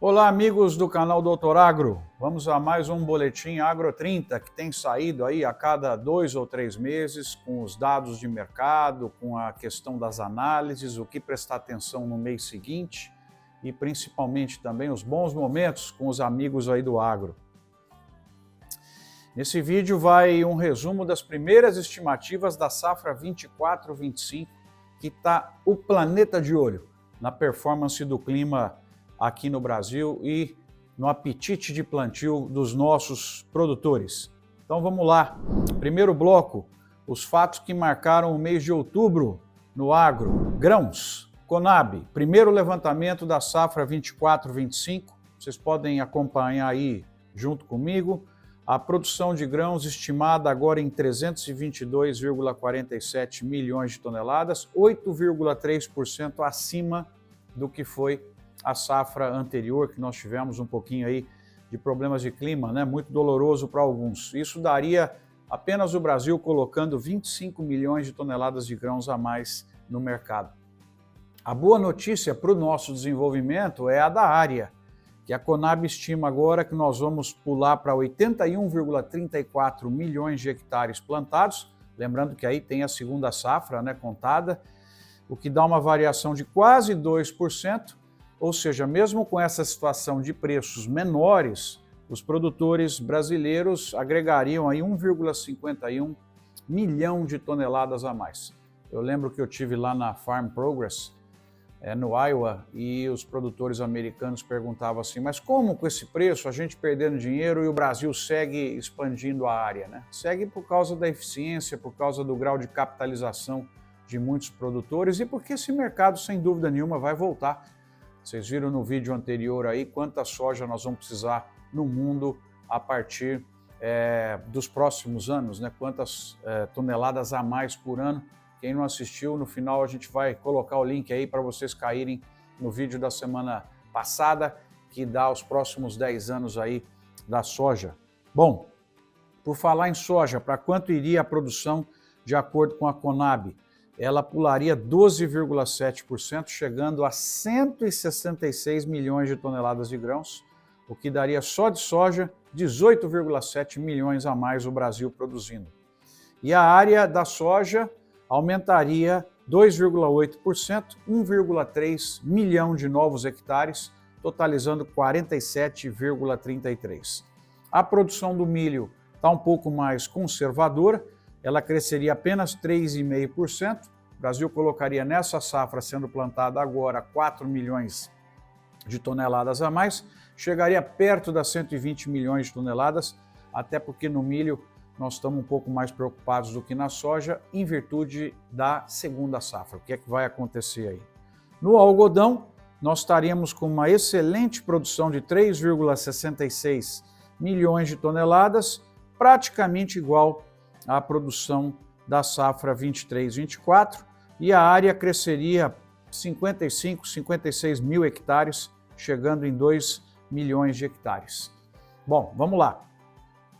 Olá, amigos do canal Doutor Agro. Vamos a mais um boletim Agro 30 que tem saído aí a cada 2 ou 3 meses com os dados de mercado, com a questão das análises, o que prestar atenção no mês seguinte e principalmente também os bons momentos com os amigos aí do agro. Nesse vídeo vai um resumo das primeiras estimativas da safra 24-25, que está o planeta de olho na performance do clima aqui no Brasil e no apetite de plantio dos nossos produtores. Então vamos lá. Primeiro bloco, os fatos que marcaram o mês de outubro no agro. Grãos, Conab, primeiro levantamento da safra 24-25. Vocês podem acompanhar aí junto comigo. A produção de grãos estimada agora em 322,47 milhões de toneladas, 8,3% acima do que foi a safra anterior, que nós tivemos um pouquinho aí de problemas de clima, né? Muito doloroso para alguns. Isso daria apenas o Brasil colocando 25 milhões de toneladas de grãos a mais no mercado. A boa notícia para o nosso desenvolvimento é a da área, que a Conab estima agora que nós vamos pular para 81,34 milhões de hectares plantados, lembrando que aí tem a segunda safra, né, contada, o que dá uma variação de quase 2%, ou seja, mesmo com essa situação de preços menores, os produtores brasileiros agregariam aí 1,51 milhão de toneladas a mais. Eu lembro que eu tive lá na Farm Progress, no Iowa, e os produtores americanos perguntavam assim, mas como com esse preço a gente perdendo dinheiro e o Brasil segue expandindo a área, né? Segue por causa da eficiência, por causa do grau de capitalização de muitos produtores e porque esse mercado, sem dúvida nenhuma, vai voltar. Vocês viram no vídeo anterior aí quanta soja nós vamos precisar no mundo a partir dos próximos anos, né? Quantas toneladas a mais por ano. Quem não assistiu, no final a gente vai colocar o link aí para vocês caírem no vídeo da semana passada, que dá os próximos 10 anos aí da soja. Bom, por falar em soja, para quanto iria a produção de acordo com a Conab? Ela pularia 12,7%, chegando a 166 milhões de toneladas de grãos, o que daria só de soja 18,7 milhões a mais o Brasil produzindo. E a área da soja aumentaria 2,8%, 1,3 milhão de novos hectares, totalizando 47,33. A produção do milho está um pouco mais conservadora, ela cresceria apenas 3,5%. O Brasil colocaria nessa safra sendo plantada agora 4 milhões de toneladas a mais, chegaria perto das 120 milhões de toneladas, até porque no milho nós estamos um pouco mais preocupados do que na soja, em virtude da segunda safra. O que é que vai acontecer aí? No algodão, nós estaríamos com uma excelente produção de 3,66 milhões de toneladas, praticamente igual à produção da safra 23-24, e a área cresceria 56 mil hectares, chegando em 2 milhões de hectares. Bom, vamos lá.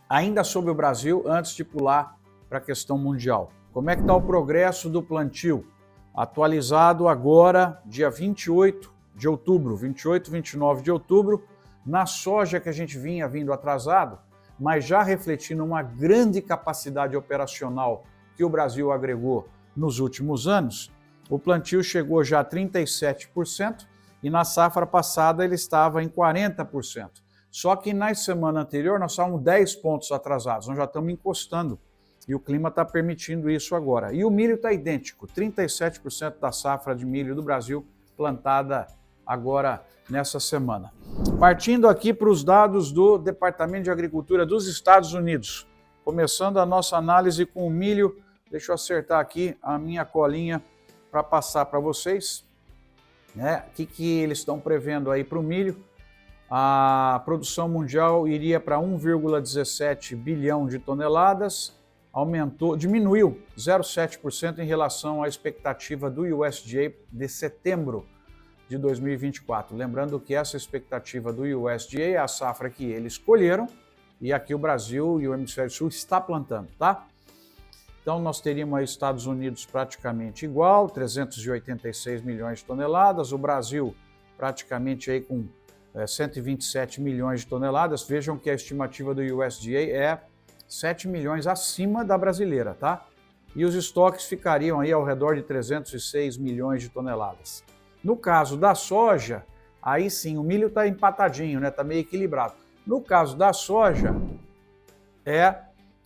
Ainda sobre o Brasil, antes de pular para a questão mundial. Como é que está o progresso do plantio? Atualizado agora, dia 28 de outubro, 28, 29 de outubro, na soja que a gente vinha vindo atrasado, mas já refletindo uma grande capacidade operacional que o Brasil agregou nos últimos anos, o plantio chegou já a 37% e na safra passada ele estava em 40%. Só que na semana anterior nós estávamos 10 pontos atrasados, nós já estamos encostando e o clima está permitindo isso agora. E o milho está idêntico, 37% da safra de milho do Brasil plantada agora nessa semana. Partindo aqui para os dados do Departamento de Agricultura dos Estados Unidos, começando a nossa análise com o milho, deixa eu acertar aqui a minha colinha para passar para vocês, né? O que eles estão prevendo aí para o milho. A produção mundial iria para 1,17 bilhão de toneladas, diminuiu 0,7% em relação à expectativa do USDA de setembro de 2024. Lembrando que essa expectativa do USDA é a safra que eles escolheram e aqui o Brasil e o Hemisfério Sul está plantando, tá? Então nós teríamos aí Estados Unidos praticamente igual, 386 milhões de toneladas, o Brasil praticamente aí com 127 milhões de toneladas. Vejam que a estimativa do USDA é 7 milhões acima da brasileira, tá? E os estoques ficariam aí ao redor de 306 milhões de toneladas. No caso da soja, aí sim, o milho está empatadinho, né? Está meio equilibrado. No caso da soja, é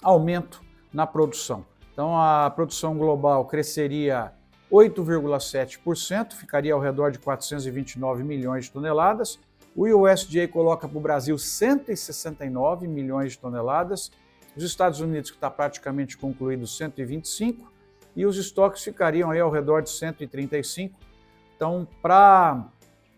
aumento na produção. Então a produção global cresceria 8,7%, ficaria ao redor de 429 milhões de toneladas. O USDA coloca para o Brasil 169 milhões de toneladas. Os Estados Unidos, que está praticamente concluído, 125, e os estoques ficariam aí ao redor de 135. Então, para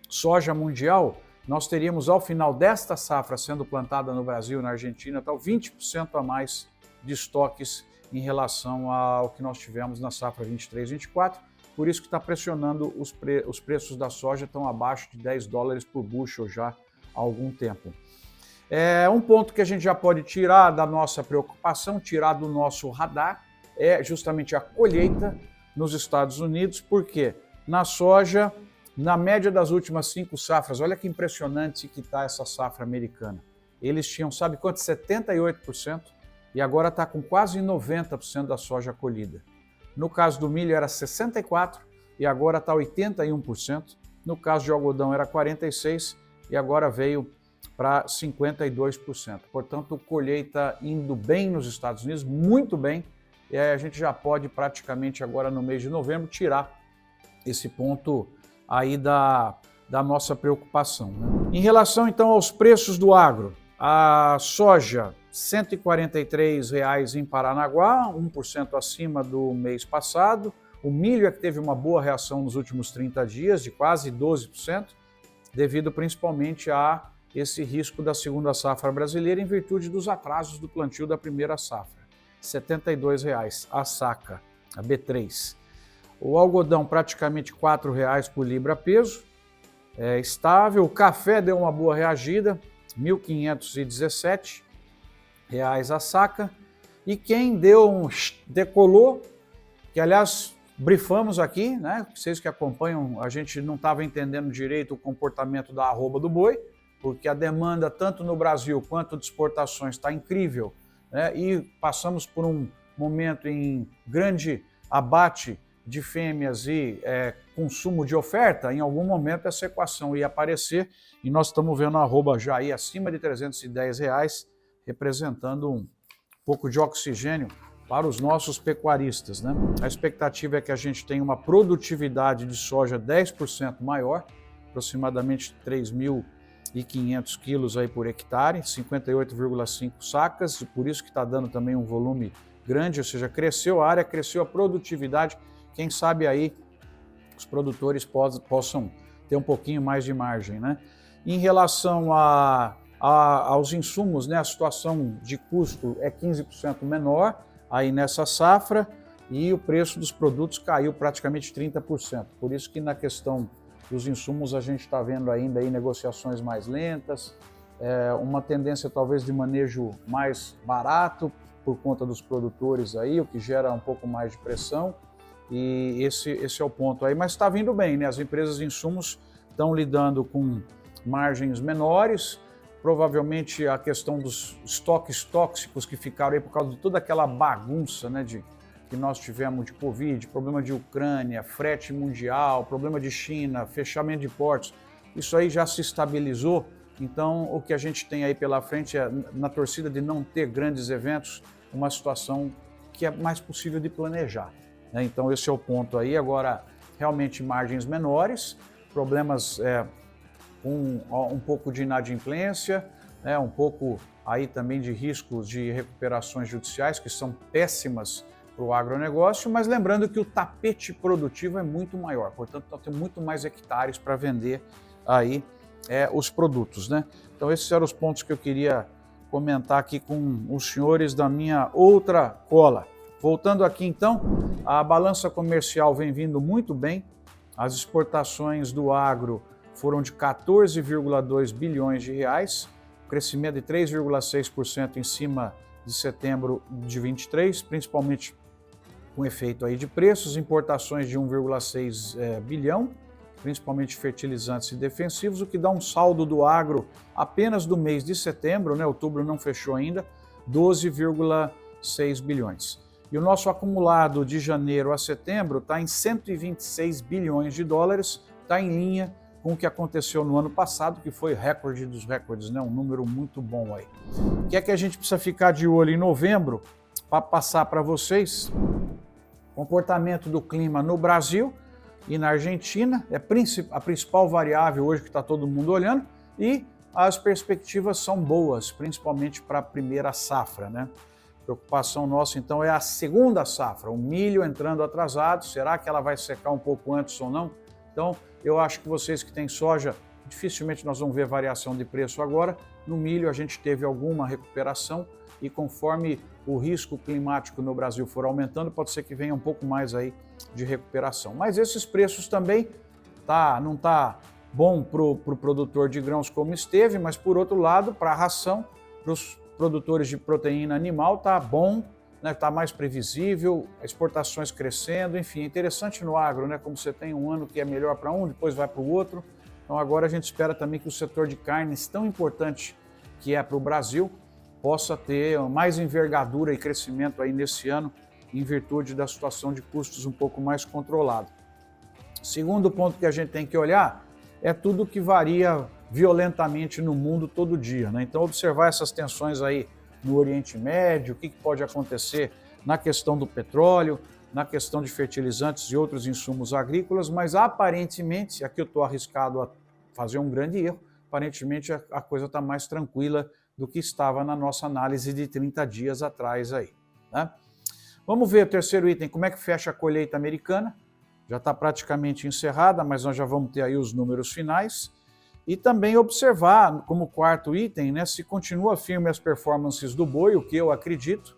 soja mundial, nós teríamos ao final desta safra sendo plantada no Brasil, na Argentina, tal 20% a mais de estoques em relação ao que nós tivemos na safra 23-24, por isso que está pressionando os preços da soja, estão abaixo de 10 dólares por bushel já há algum tempo. Um ponto que a gente já pode tirar da nossa preocupação, tirar do nosso radar, é justamente a colheita nos Estados Unidos, porque na soja, na média das últimas 5 safras, olha que impressionante que está essa safra americana. Eles tinham, sabe quanto? 78%, e agora está com quase 90% da soja colhida. No caso do milho era 64% e agora está 81%. No caso de algodão era 46% e agora veio para 52%. Portanto, colheita indo bem nos Estados Unidos, muito bem. E a gente já pode praticamente agora no mês de novembro tirar esse ponto aí da nossa preocupação, né? Em relação então aos preços do agro, a soja R$ 143,00 em Paranaguá, 1% acima do mês passado. O milho é que teve uma boa reação nos últimos 30 dias, de quase 12%, devido principalmente a esse risco da segunda safra brasileira em virtude dos atrasos do plantio da primeira safra. R$ 72,00 a saca, a B3. O algodão praticamente R$ 4,00 por libra peso, é estável. O café deu uma boa reagida, R$ 1.517 a saca. E quem decolou, que aliás brifamos aqui, né? Vocês que acompanham, a gente não estava entendendo direito o comportamento da arroba do boi, porque a demanda tanto no Brasil quanto de exportações está incrível, né? E passamos por um momento em grande abate de fêmeas e consumo de oferta. Em algum momento essa equação ia aparecer e nós estamos vendo a arroba já aí acima de R$ 310,00, representando um pouco de oxigênio para os nossos pecuaristas, né? A expectativa é que a gente tenha uma produtividade de soja 10% maior, aproximadamente 3.500 quilos aí por hectare, 58,5 sacas, e por isso que está dando também um volume grande, ou seja, cresceu a área, cresceu a produtividade. Quem sabe aí os produtores possam ter um pouquinho mais de margem, né? Em relação aos insumos, né, a situação de custo é 15% menor aí nessa safra e o preço dos produtos caiu praticamente 30%. Por isso que na questão dos insumos a gente está vendo ainda aí negociações mais lentas, uma tendência talvez de manejo mais barato por conta dos produtores aí, o que gera um pouco mais de pressão. E esse é o ponto aí, mas está vindo bem, né? As empresas de insumos estão lidando com margens menores, provavelmente a questão dos estoques tóxicos que ficaram aí por causa de toda aquela bagunça, né, que nós tivemos de Covid, problema de Ucrânia, frete mundial, problema de China, fechamento de portos, isso aí já se estabilizou. Então o que a gente tem aí pela frente é, na torcida de não ter grandes eventos, uma situação que é mais possível de planejar. Então esse é o ponto aí. Agora, realmente margens menores, problemas com um pouco de inadimplência, um pouco aí também de riscos de recuperações judiciais, que são péssimas para o agronegócio, mas lembrando que o tapete produtivo é muito maior, portanto nós temos muito mais hectares para vender aí os produtos, né? Então esses eram os pontos que eu queria comentar aqui com os senhores da minha outra cola. Voltando aqui então, a balança comercial vem vindo muito bem, as exportações do agro foram de 14,2 bilhões de reais, crescimento de 3,6% em cima de setembro de 23, principalmente com efeito aí de preços, importações de 1,6 bilhão, principalmente fertilizantes e defensivos, o que dá um saldo do agro apenas do mês de setembro, né, outubro não fechou ainda, 12,6 bilhões. E o nosso acumulado de janeiro a setembro está em 126 bilhões de dólares, está em linha com o que aconteceu no ano passado, que foi recorde dos recordes, né? Um número muito bom aí. O que é que a gente precisa ficar de olho em novembro para passar para vocês? Comportamento do clima no Brasil e na Argentina, é a principal variável hoje que está todo mundo olhando, e as perspectivas são boas, principalmente para a primeira safra, né? Preocupação nossa, então, é a segunda safra, o milho entrando atrasado, será que ela vai secar um pouco antes ou não? Então, eu acho que vocês que têm soja, dificilmente nós vamos ver variação de preço agora. No milho a gente teve alguma recuperação e conforme o risco climático no Brasil for aumentando, pode ser que venha um pouco mais aí de recuperação. Mas esses preços também não tá bom para o produtor de grãos como esteve, mas por outro lado, para a ração, para os produtores de proteína animal, tá bom, né? Tá mais previsível, exportações crescendo, enfim, é interessante no agro, né? Como você tem um ano que é melhor para um, depois vai para o outro. Então agora a gente espera também que o setor de carnes, tão importante que é para o Brasil, possa ter mais envergadura e crescimento aí nesse ano, em virtude da situação de custos um pouco mais controlado. Segundo ponto que a gente tem que olhar é tudo que varia violentamente no mundo todo dia, né? Então observar essas tensões aí no Oriente Médio, o que pode acontecer na questão do petróleo, na questão de fertilizantes e outros insumos agrícolas, mas aparentemente, aqui eu estou arriscado a fazer um grande erro, aparentemente a coisa está mais tranquila do que estava na nossa análise de 30 dias atrás aí, né? Vamos ver o terceiro item, como é que fecha a colheita americana. Já está praticamente encerrada, mas nós já vamos ter aí os números finais. E também observar, como quarto item, né, se continua firme as performances do boi, o que eu acredito.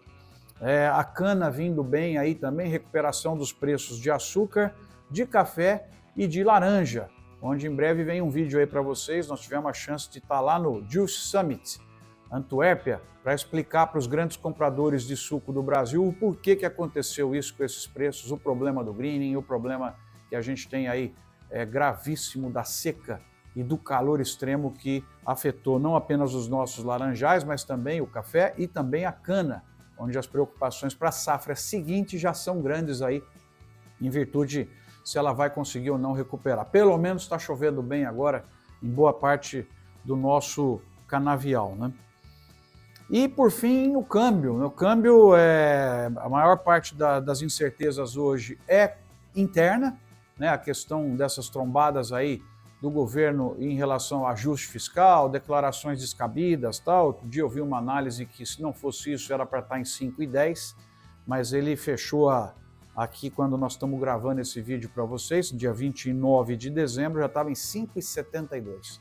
A cana vindo bem aí também, recuperação dos preços de açúcar, de café e de laranja, onde em breve vem um vídeo aí para vocês. Nós tivemos a chance de estar lá no Juice Summit, Antuérpia, para explicar para os grandes compradores de suco do Brasil o porquê que aconteceu isso com esses preços, o problema do greening, o problema que a gente tem aí gravíssimo da seca e do calor extremo que afetou não apenas os nossos laranjais, mas também o café e também a cana, onde as preocupações para a safra seguinte já são grandes aí, em virtude se ela vai conseguir ou não recuperar. Pelo menos está chovendo bem agora em boa parte do nosso canavial, né? E, por fim, o câmbio. O câmbio, a maior parte das incertezas hoje é interna, né? A questão dessas trombadas aí do governo em relação ao ajuste fiscal, declarações descabidas, tal. Outro dia eu vi uma análise que, se não fosse isso, era para estar em 5,10, mas ele fechou aqui quando nós estamos gravando esse vídeo para vocês, dia 29 de dezembro, já estava em 5,72.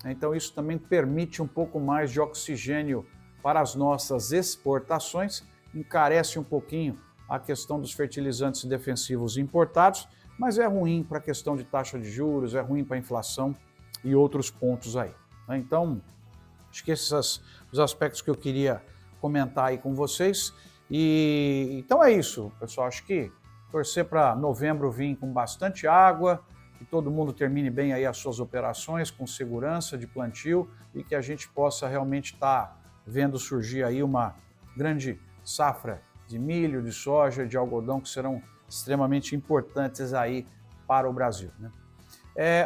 Então isso também permite um pouco mais de oxigênio para as nossas exportações, encarece um pouquinho a questão dos fertilizantes defensivos importados, mas é ruim para a questão de taxa de juros, é ruim para a inflação e outros pontos aí, né? Então, acho que esses são os aspectos que eu queria comentar aí com vocês. E então é isso, pessoal. Acho que torcer para novembro vir com bastante água, que todo mundo termine bem aí as suas operações com segurança de plantio e que a gente possa realmente estar vendo surgir aí uma grande safra de milho, de soja, de algodão, que serão extremamente importantes aí para o Brasil, né?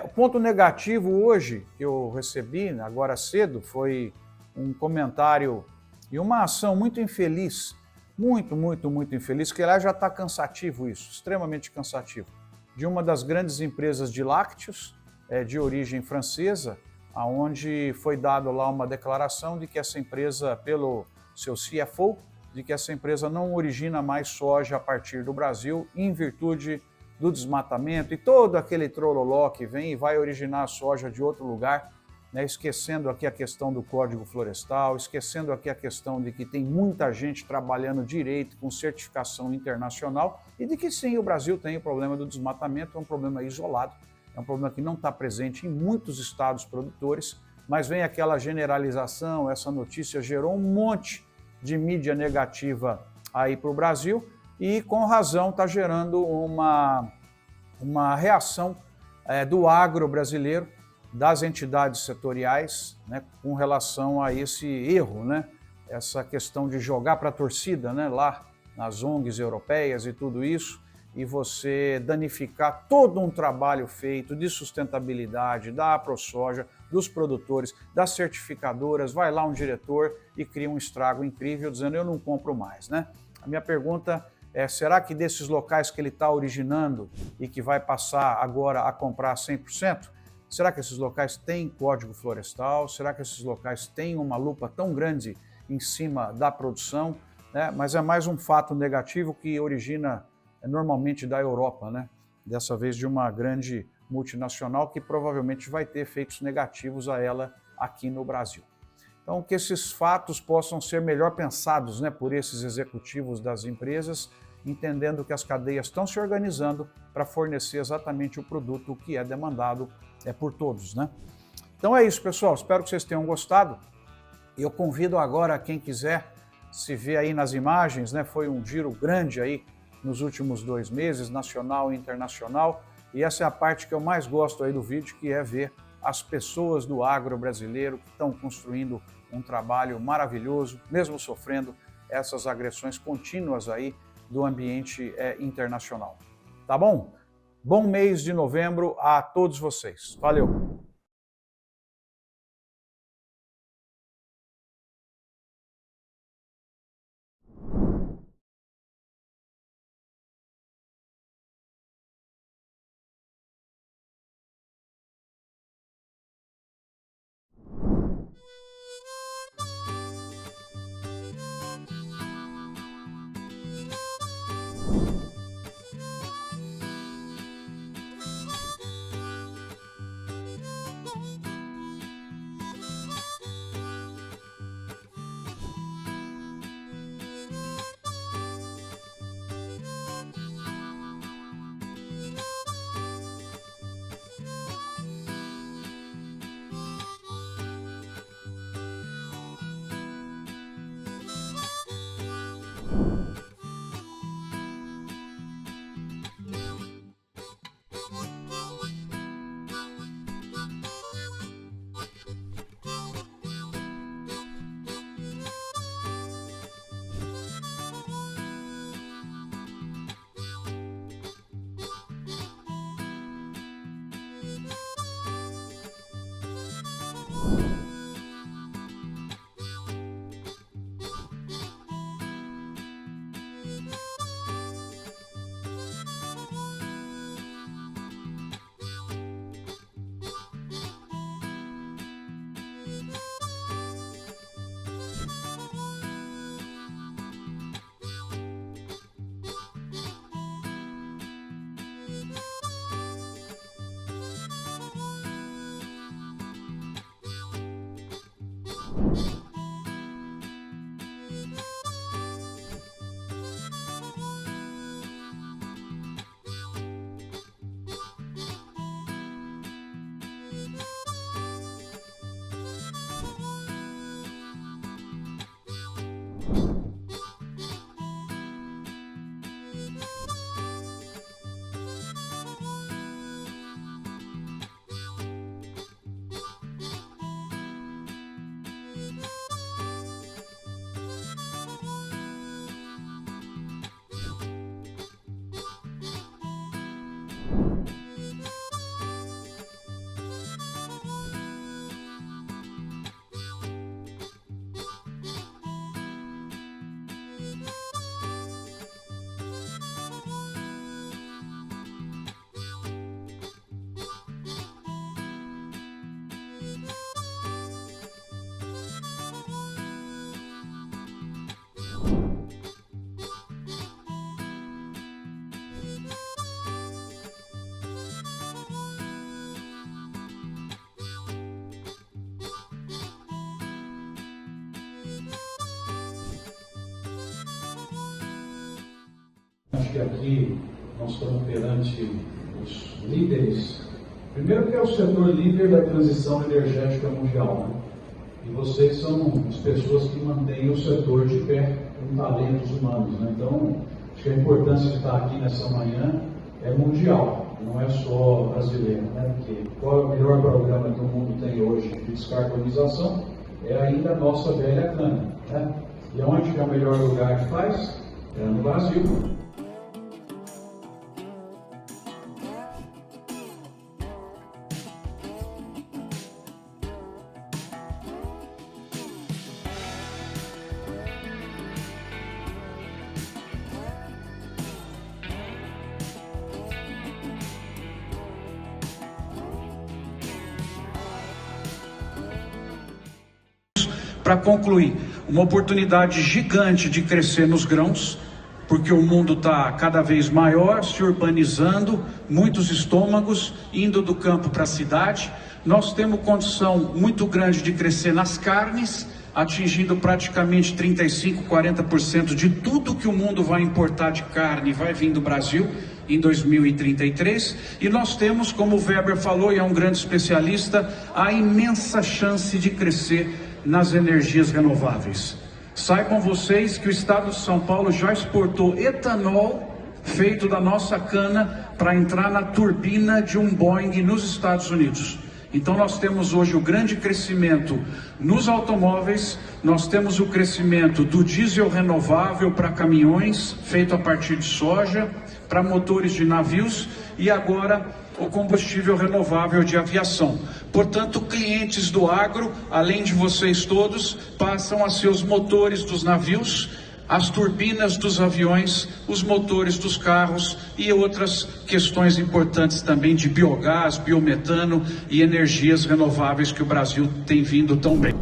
O ponto negativo hoje que eu recebi, agora cedo, foi um comentário e uma ação muito infeliz, muito infeliz, que lá já está cansativo isso, extremamente cansativo, de uma das grandes empresas de lácteos, de origem francesa, onde foi dado lá uma declaração de que essa empresa, pelo seu CFO, de que essa empresa não origina mais soja a partir do Brasil, em virtude do desmatamento e todo aquele trololó que vem e vai originar a soja de outro lugar, né? Esquecendo aqui a questão do Código Florestal, esquecendo aqui a questão de que tem muita gente trabalhando direito com certificação internacional e de que sim, o Brasil tem o problema do desmatamento, é um problema isolado, é um problema que não está presente em muitos estados produtores, mas vem aquela generalização, essa notícia gerou um monte de mídia negativa aí para o Brasil e com razão está gerando uma reação do agro brasileiro, das entidades setoriais, né, com relação a esse erro, né, essa questão de jogar para a torcida, né, lá nas ONGs europeias e tudo isso, e você danificar todo um trabalho feito de sustentabilidade da AproSoja, dos produtores, das certificadoras. Vai lá um diretor e cria um estrago incrível dizendo eu não compro mais, né? A minha pergunta é, será que desses locais que ele está originando e que vai passar agora a comprar 100%, será que esses locais têm código florestal? Será que esses locais têm uma lupa tão grande em cima da produção? Né? Mas é mais um fato negativo que origina normalmente da Europa, né? Dessa vez de uma grande multinacional que provavelmente vai ter efeitos negativos a ela aqui no Brasil. Então, que esses fatos possam ser melhor pensados, né, por esses executivos das empresas, entendendo que as cadeias estão se organizando para fornecer exatamente o produto que é demandado por todos, né? Então é isso, pessoal. Espero que vocês tenham gostado. Eu convido agora quem quiser se ver aí nas imagens, né? Foi um giro grande aí nos últimos 2 meses, nacional e internacional, e essa é a parte que eu mais gosto aí do vídeo, que é ver as pessoas do agro brasileiro que estão construindo um trabalho maravilhoso, mesmo sofrendo essas agressões contínuas aí do ambiente internacional. Tá bom? Bom mês de novembro a todos vocês. Valeu! Acho que aqui nós estamos perante os líderes. Primeiro que é o setor líder da transição energética mundial, né? E vocês são as pessoas que mantêm o setor de pé com talentos humanos, né? Então, acho que a importância de estar aqui nessa manhã é mundial. não é só brasileira, né? Porque qual é o melhor programa que o mundo tem hoje de descarbonização? É ainda a nossa velha cana, né? E onde que é o melhor lugar que faz? É no Brasil. Para concluir, uma oportunidade gigante de crescer nos grãos, porque o mundo está cada vez maior, se urbanizando, muitos estômagos indo do campo para a cidade. Nós temos condição muito grande de crescer nas carnes, atingindo praticamente 35%, 40% de tudo que o mundo vai importar de carne vai vir do Brasil em 2033, e nós temos, como o Weber falou, e é um grande especialista, a imensa chance de crescer nas energias renováveis. Saibam vocês que o estado de São Paulo já exportou etanol feito da nossa cana para entrar na turbina de um Boeing nos Estados Unidos. Então nós temos hoje o grande crescimento nos automóveis, nós temos o crescimento do diesel renovável para caminhões, feito a partir de soja, para motores de navios, e agora o combustível renovável de aviação. Portanto, clientes do agro, além de vocês todos, passam a ser os motores dos navios, as turbinas dos aviões, os motores dos carros e outras questões importantes também de biogás, biometano e energias renováveis que o Brasil tem vindo tão bem.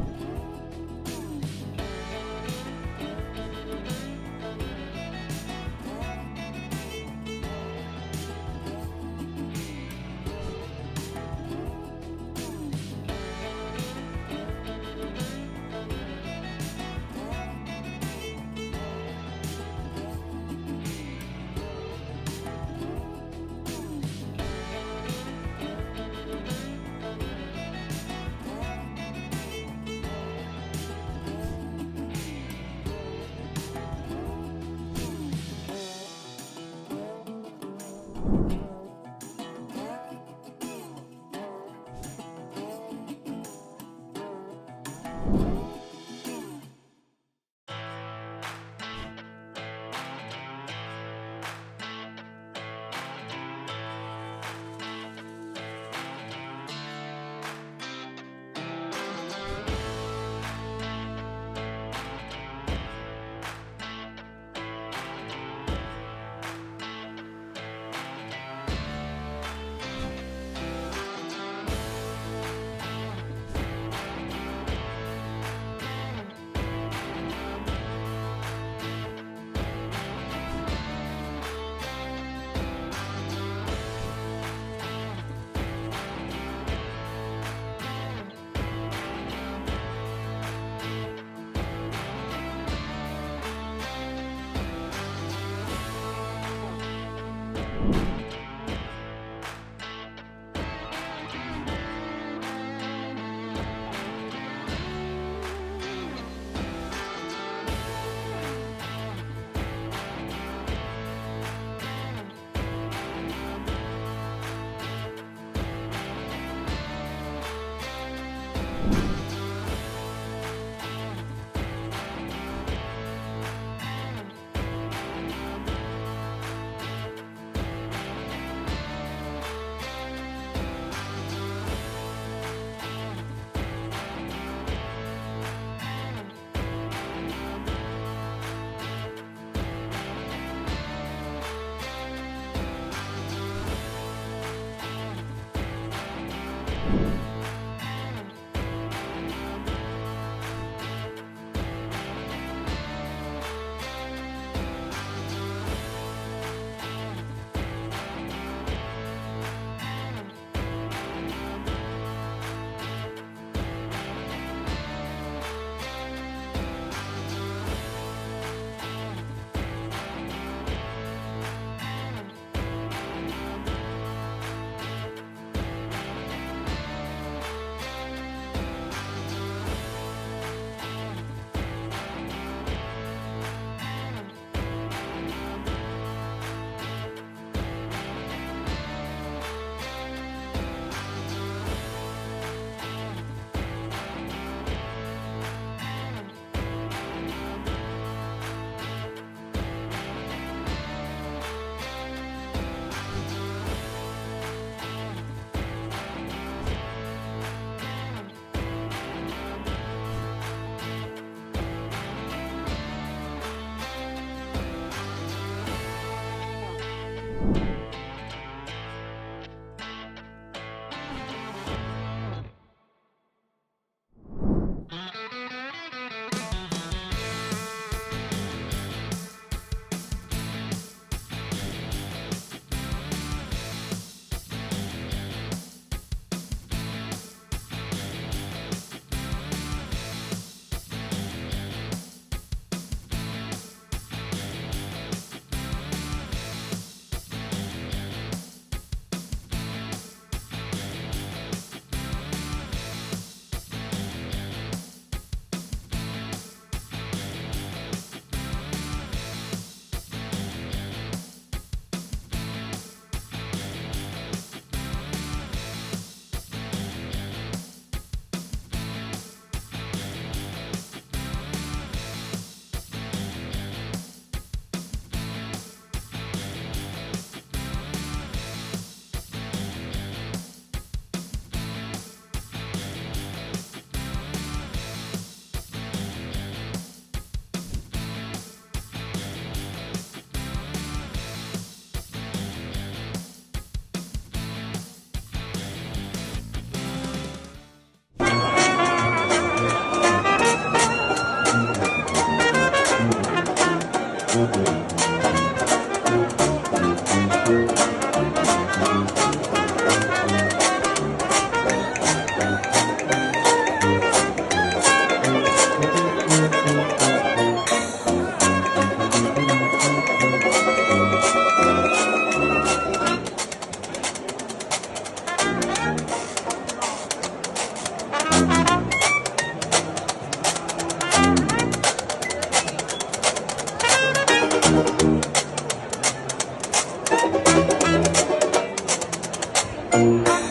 Música